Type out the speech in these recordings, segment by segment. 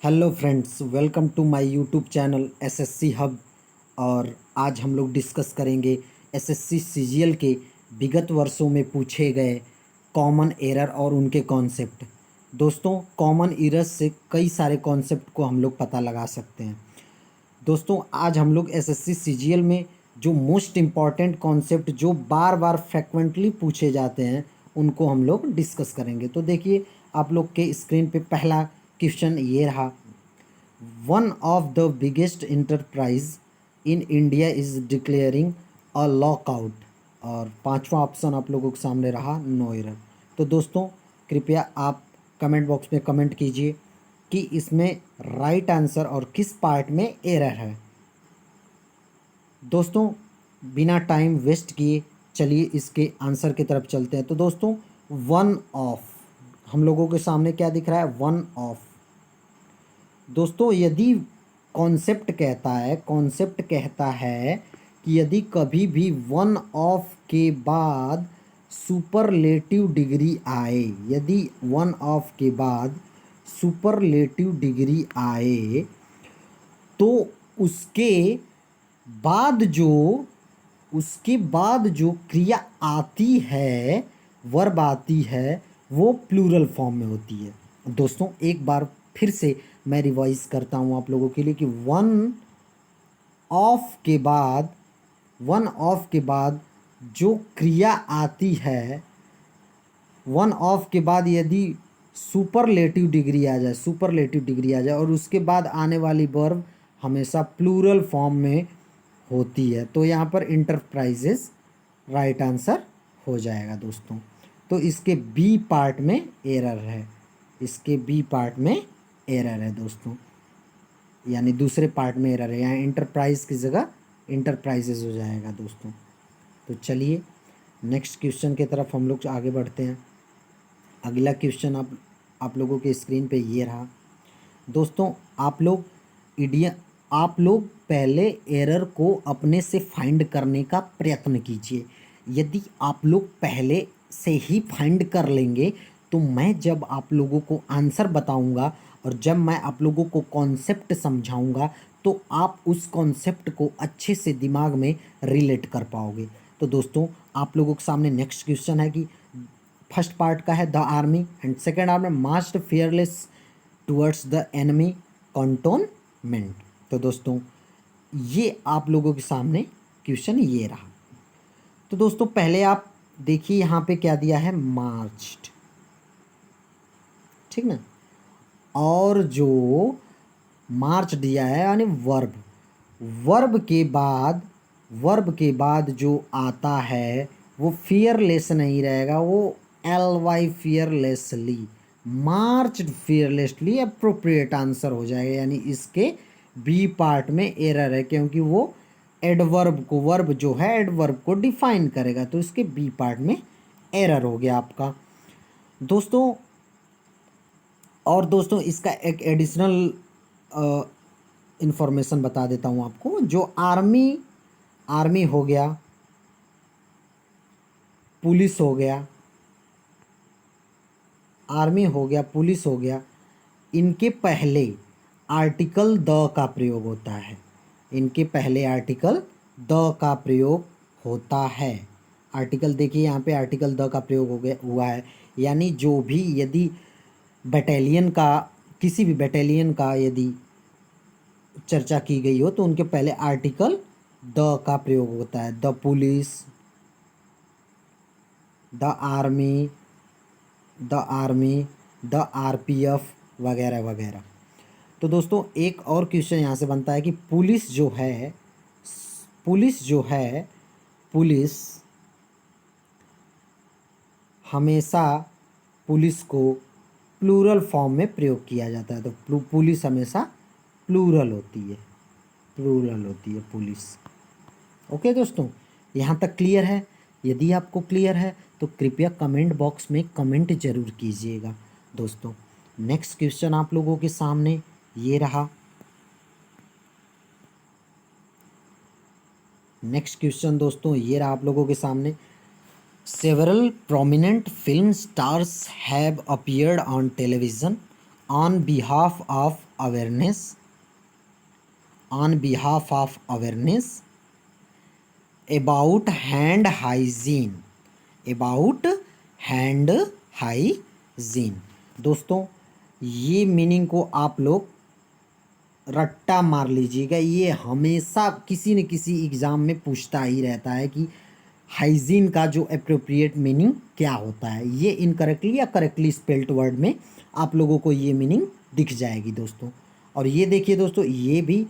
Hello friends, welcome to my YouTube channel SSC hub. और आज हम लोग डिस्कस करेंगे एसएससी सीजीएल के विगत वर्षों में पूछे गए कॉमन एरर और उनके कॉन्सेप्ट। दोस्तों, कॉमन एरर्स से कई सारे कॉन्सेप्ट को हम लोग पता लगा सकते हैं। दोस्तों, आज हम लोग एसएससी सीजीएल में जो मोस्ट इम्पॉर्टेंट कॉन्सेप्ट जो बार बार फ्रिक्वेंटली पूछे जाते हैं उनको हम लोग डिस्कस करेंगे। तो देखिए, आप लोग के स्क्रीन पे पहला क्वेश्चन ये रहा। One of the biggest enterprise in India is declaring a lockout. और पांचवा ऑप्शन आप लोगों के सामने रहा, नो एरर। तो दोस्तों, कृपया आप कमेंट बॉक्स में कमेंट कीजिए कि इसमें राइट आंसर और किस पार्ट में एरर है। दोस्तों, बिना टाइम वेस्ट किए चलिए इसके आंसर की तरफ चलते हैं। तो दोस्तों, वन ऑफ हम लोगों के सामने क्या दिख रहा है? One of. दोस्तों, यदि कॉन्सेप्ट कहता है कि यदि कभी भी वन ऑफ के बाद सुपरलेटिव डिग्री आए, यदि वन ऑफ के बाद सुपरलेटिव डिग्री आए तो उसके बाद जो क्रिया आती है, वर्ब आती है, वो प्लूरल फॉर्म में होती है। दोस्तों, एक बार फिर से मैं रिवाइज करता हूँ आप लोगों के लिए कि वन ऑफ के बाद जो क्रिया आती है, वन ऑफ के बाद यदि सुपरलेटिव डिग्री आ जाए और उसके बाद आने वाली वर्ब हमेशा प्लूरल फॉर्म में होती है, तो यहाँ पर इंटरप्राइजेस राइट आंसर हो जाएगा। दोस्तों, तो इसके बी पार्ट में एरर है, दोस्तों, यानी दूसरे पार्ट में एरर है। यहाँ इंटरप्राइज की जगह इंटरप्राइजेस हो जाएगा। दोस्तों, तो चलिए नेक्स्ट क्वेश्चन की तरफ हम लोग आगे बढ़ते हैं। अगला क्वेश्चन आप लोगों के स्क्रीन पे ये रहा। दोस्तों, आप लोग पहले एरर को अपने से फाइंड करने का प्रयत्न कीजिए। यदि आप लोग पहले से ही फाइंड कर लेंगे तो मैं जब आप लोगों को आंसर बताऊंगा और जब मैं आप लोगों को कॉन्सेप्ट समझाऊंगा तो आप उस कॉन्सेप्ट को अच्छे से दिमाग में रिलेट कर पाओगे। तो दोस्तों, आप लोगों के सामने नेक्स्ट क्वेश्चन है कि फर्स्ट पार्ट का है the army and second army marched fearless towards the enemy cantonment. तो दोस्तों, ये आप लोगों के सामने क्वेश्चन ये रहा। तो दोस्तों, पहले आप देखिए यहाँ पे क्या दिया है, मार्च्ड, ठीक ना। और जो मार्च दिया है यानी वर्ब के बाद जो आता है वो फियरलेस नहीं रहेगा, वो LY फियरलेसली, मार्च फियरलेसली अप्रोप्रिएट आंसर हो जाएगा। यानी इसके बी पार्ट में एरर है क्योंकि वो वर्ब जो है एडवर्ब को डिफाइन करेगा, तो इसके बी पार्ट में एरर हो गया आपका। दोस्तों, और दोस्तों इसका एक एडिशनल इंफॉर्मेशन बता देता हूँ आपको। जो आर्मी हो गया, पुलिस हो गया, इनके पहले आर्टिकल द का प्रयोग होता है। आर्टिकल देखिए यहाँ पे आर्टिकल द का प्रयोग हुआ है। यानी जो भी यदि किसी भी बैटेलियन का यदि चर्चा की गई हो तो उनके पहले आर्टिकल द का प्रयोग होता है। The police, the army, the RPF वगैरह वगैरह। तो दोस्तों, एक और क्वेश्चन यहाँ से बनता है कि पुलिस हमेशा पुलिस को प्लूरल फॉर्म में प्रयोग किया जाता है। तो पुलिस हमेशा प्लूरल होती है पुलिस। ओके दोस्तों, यहाँ तक क्लियर है? यदि आपको क्लियर है तो कृपया कमेंट बॉक्स में कमेंट जरूर कीजिएगा। दोस्तों, नेक्स्ट क्वेश्चन आप लोगों के सामने ये रहा। दोस्तों ये रहा आप लोगों के सामने। Several prominent film stars have appeared on television on behalf of awareness, on behalf of awareness about hand hygiene, about hand hygiene. दोस्तों ये मीनिंग को आप लोग रट्टा मार लीजिएगा, ये हमेशा किसी न किसी एग्ज़ाम में पूछता ही रहता है कि हाइजीन का जो अप्रोप्रिएट मीनिंग क्या होता है। ये इनकरेक्टली या करेक्टली स्पेल्ड वर्ड में आप लोगों को ये मीनिंग दिख जाएगी दोस्तों। और ये देखिए दोस्तों, ये भी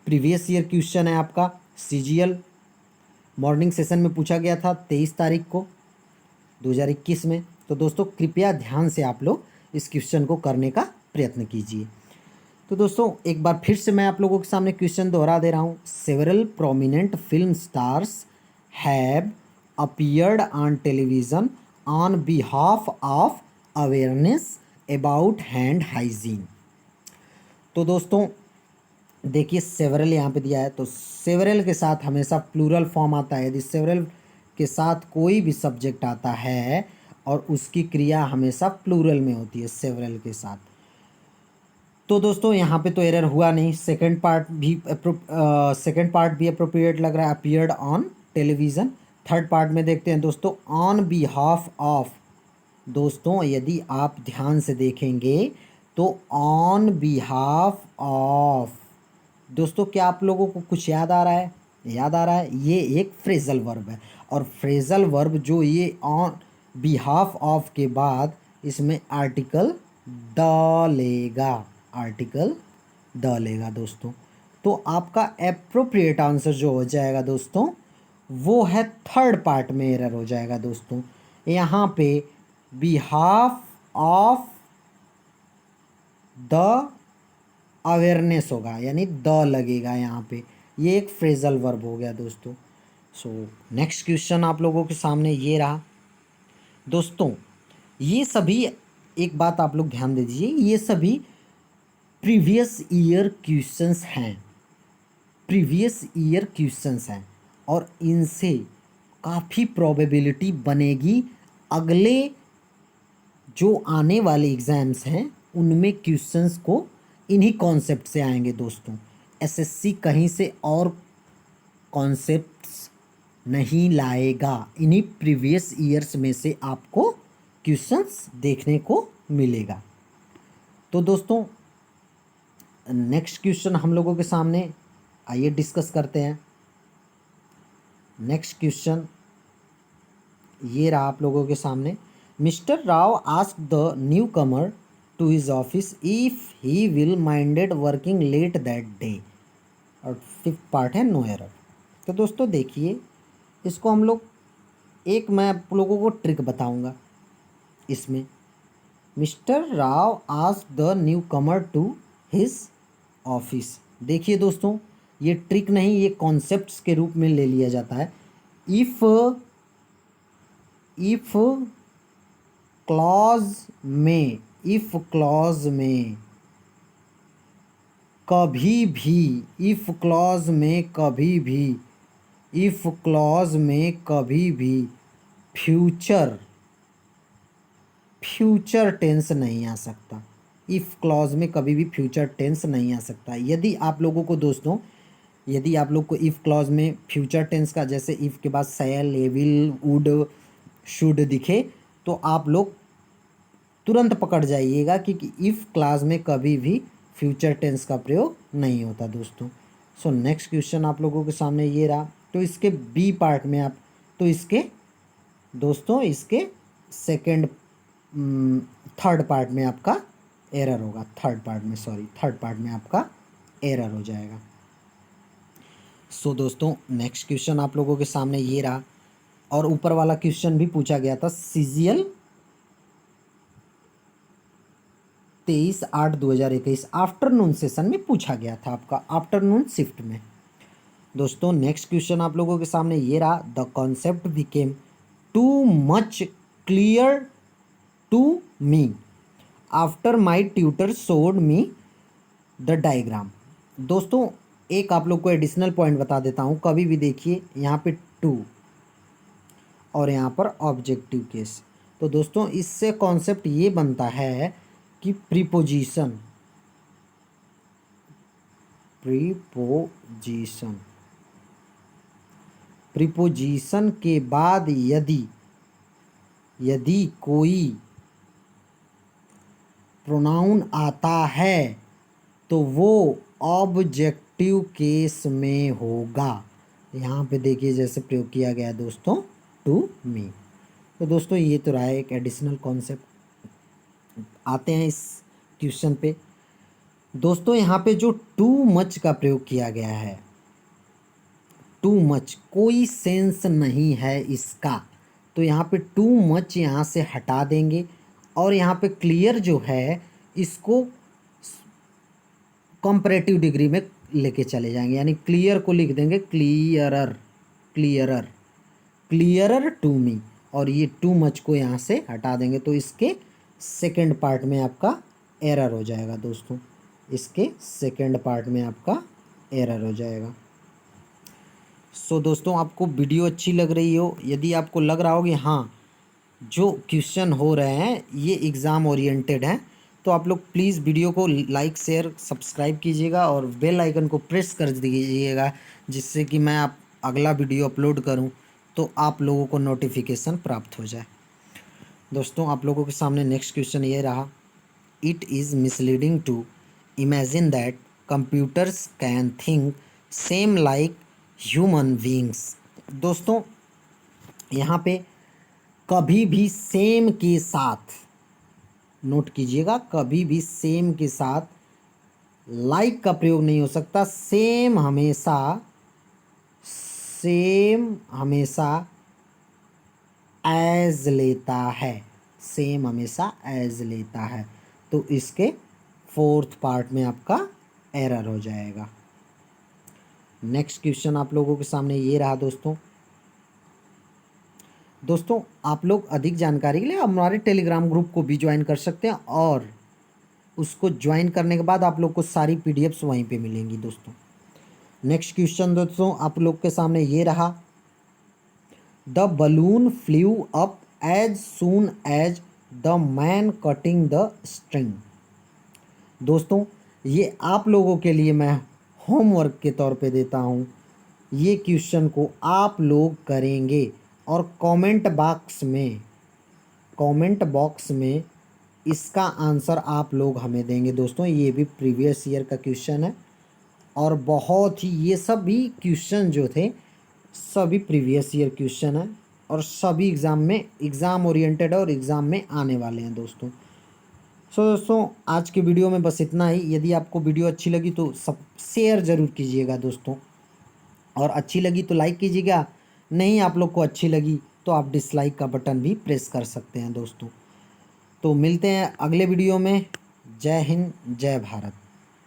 प्रीवियस ईयर क्वेश्चन है आपका, सीजीएल मॉर्निंग सेशन में पूछा गया था 23 तारीख को 2021 में। तो दोस्तों कृपया ध्यान से आप लोग इस क्वेश्चन को करने का प्रयत्न कीजिए। तो दोस्तों एक बार फिर से मैं आप लोगों के सामने क्वेश्चन दोहरा दे रहा हूँ। Several prominent film stars have appeared on television on behalf of awareness about hand hygiene. तो दोस्तों देखिए सेवरल यहाँ पे दिया है, तो सेवरल के साथ हमेशा प्लूरल फॉर्म आता है। यदि सेवरल के साथ कोई भी सब्जेक्ट आता है और उसकी क्रिया हमेशा प्लूरल में होती है सेवरल के साथ। तो दोस्तों यहाँ पे तो एरर हुआ नहीं, सेकंड पार्ट भी अप्रोप्रिएट लग रहा है, appeared on television. Third part में देखते हैं दोस्तों, ऑन बिहाफ ऑफ। दोस्तों यदि आप ध्यान से देखेंगे तो ऑन बिहाफ ऑफ, दोस्तों क्या आप लोगों को कुछ याद आ रहा है? याद आ रहा है, ये एक फ्रेजल वर्ब है। और फ्रेजल वर्ब जो ये ऑन बिहाफ ऑफ के बाद इसमें आर्टिकल डालेगा, आर्टिकल डालेगा दोस्तों। तो आपका एप्रोप्रिएट आंसर जो हो जाएगा दोस्तों वो है थर्ड पार्ट में एरर हो जाएगा दोस्तों। यहाँ पे बिहाफ ऑफ द अवेयरनेस होगा, यानी द लगेगा यहाँ पे, ये एक फ्रेजल वर्ब हो गया दोस्तों। सो नेक्स्ट क्वेश्चन आप लोगों के सामने ये रहा दोस्तों। ये सभी, एक बात आप लोग ध्यान दे दीजिए, ये सभी प्रीवियस ईयर क्वेश्चंस हैं, प्रीवियस ईयर क्वेश्चंस हैं और इनसे काफ़ी प्रोबेबिलिटी बनेगी अगले जो आने वाले एग्ज़ाम्स हैं उनमें क्वेश्चंस को इन्हीं कॉन्सेप्ट से आएंगे दोस्तों। एसएससी कहीं से और कॉन्सेप्ट्स नहीं लाएगा, इन्हीं प्रीवियस ईयर्स में से आपको क्वेश्चंस देखने को मिलेगा। तो दोस्तों नेक्स्ट क्वेश्चन हम लोगों के सामने आइए डिस्कस करते हैं। नेक्स्ट क्वेश्चन ये रहा आप लोगों के सामने। Mr Rao ask the newcomer to his office if he will minded working late that day. और फिफ्थ पार्ट है नो एरर। तो दोस्तों देखिए इसको हम लोग, एक मैं आप लोगों को ट्रिक बताऊंगा इसमें। Mr Rao ask the newcomer to his office. देखिए दोस्तों ये ट्रिक नहीं, ये कॉन्सेप्ट्स के रूप में ले लिया जाता है। इफ क्लॉज में, इफ क्लॉज में कभी भी, इफ क्लॉज में कभी भी, इफ क्लॉज में कभी भी फ्यूचर टेंस नहीं आ सकता। इफ़ क्लॉज में कभी भी फ्यूचर टेंस नहीं आ सकता। यदि आप लोगों को दोस्तों, यदि आप लोग को इफ़ क्लॉज में फ्यूचर टेंस का, जैसे इफ़ के बाद शैल, विल, वुड, शुड दिखे तो आप लोग तुरंत पकड़ जाइएगा कि इफ़ क्लॉज में कभी भी फ्यूचर टेंस का प्रयोग नहीं होता दोस्तों। सो नेक्स्ट क्वेश्चन आप लोगों के सामने ये रहा। तो इसके बी पार्ट में आप, तो इसके दोस्तों इसके सेकेंड थर्ड पार्ट में आपका एरर होगा, थर्ड पार्ट में आपका एरर हो जाएगा। सो दोस्तों नेक्स्ट क्वेश्चन आप लोगों के सामने ये रहा। और ऊपर वाला क्वेश्चन भी पूछा गया था सीजीएल 23/8/2021 आफ्टरनून सेशन में पूछा गया था आपका, आफ्टरनून शिफ्ट में। दोस्तों नेक्स्ट क्वेश्चन आप लोगों के सामने ये रहा। The concept became too much clear to me after my tutor showed me the diagram. दोस्तों एक आप लोग को एडिशनल पॉइंट बता देता हूँ, कभी भी देखिए यहाँ पे टू और यहाँ पर ऑब्जेक्टिव केस। तो दोस्तों इससे कॉन्सेप्ट ये बनता है कि प्रीपोजिशन प्रीपोजिशन के बाद यदि कोई प्रोनाउन आता है तो वो ऑब्जेक्टिव केस में होगा। यहाँ पे देखिए जैसे प्रयोग किया गया है दोस्तों, टू मी। तो दोस्तों ये तो रहा है एक एडिशनल कॉन्सेप्ट। आते हैं इस क्वेश्चन पे। दोस्तों यहाँ पे जो टू मच का प्रयोग किया गया है, टू मच कोई सेंस नहीं है इसका, तो यहाँ पे टू मच यहाँ से हटा देंगे और यहाँ पे क्लियर जो है इसको कंपैरेटिव डिग्री में लेके चले जाएंगे, यानी क्लियर को लिख देंगे clearer clearer clearer to me, और ये टू मच को यहाँ से हटा देंगे। तो इसके सेकंड पार्ट में आपका एरर हो जाएगा दोस्तों, इसके सेकंड पार्ट में आपका एरर हो जाएगा। सो दोस्तों आपको वीडियो अच्छी लग रही हो, यदि आपको लग रहा हो कि हाँ जो क्वेश्चन हो रहे हैं ये एग्ज़ाम ओरिएंटेड हैं, तो आप लोग प्लीज़ वीडियो को लाइक शेयर सब्सक्राइब कीजिएगा और बेल आइकन को प्रेस कर दीजिएगा, जिससे कि मैं आप अगला वीडियो अपलोड करूं तो आप लोगों को नोटिफिकेशन प्राप्त हो जाए। दोस्तों आप लोगों के सामने नेक्स्ट क्वेश्चन ये रहा, it is misleading to imagine that computers can think same like human beings. दोस्तों यहाँ पे कभी भी सेम के साथ, नोट कीजिएगा, कभी भी सेम के साथ लाइक का प्रयोग नहीं हो सकता। सेम हमेशा एज लेता है, सेम हमेशा एज लेता है, तो इसके फोर्थ पार्ट में आपका एरर हो जाएगा। नेक्स्ट क्वेश्चन आप लोगों के सामने ये रहा दोस्तों आप लोग अधिक जानकारी के लिए हमारे टेलीग्राम ग्रुप को भी ज्वाइन कर सकते हैं, और उसको ज्वाइन करने के बाद आप लोग को सारी पीडीएफ्स वहीं पे मिलेंगी दोस्तों। नेक्स्ट क्वेश्चन दोस्तों आप लोग के सामने ये रहा, the balloon flew up as soon as the man cutting the string. दोस्तों ये आप लोगों के लिए मैं होमवर्क के तौर पे देता हूँ, ये क्वेश्चन को आप लोग करेंगे और कमेंट बॉक्स में इसका आंसर आप लोग हमें देंगे दोस्तों। ये भी प्रीवियस ईयर का क्वेश्चन है और बहुत ही, ये सभी क्वेश्चन जो थे सभी प्रीवियस ईयर क्वेश्चन है और सभी एग्ज़ाम ओरिएंटेड है और एग्ज़ाम में आने वाले हैं दोस्तों। दोस्तों आज के वीडियो में बस इतना ही। यदि आपको वीडियो अच्छी लगी तो सब शेयर ज़रूर कीजिएगा दोस्तों, और अच्छी लगी तो लाइक कीजिएगा, नहीं आप लोग को अच्छी लगी तो आप डिसलाइक का बटन भी प्रेस कर सकते हैं दोस्तों। तो मिलते हैं अगले वीडियो में। जय हिंद जय भारत।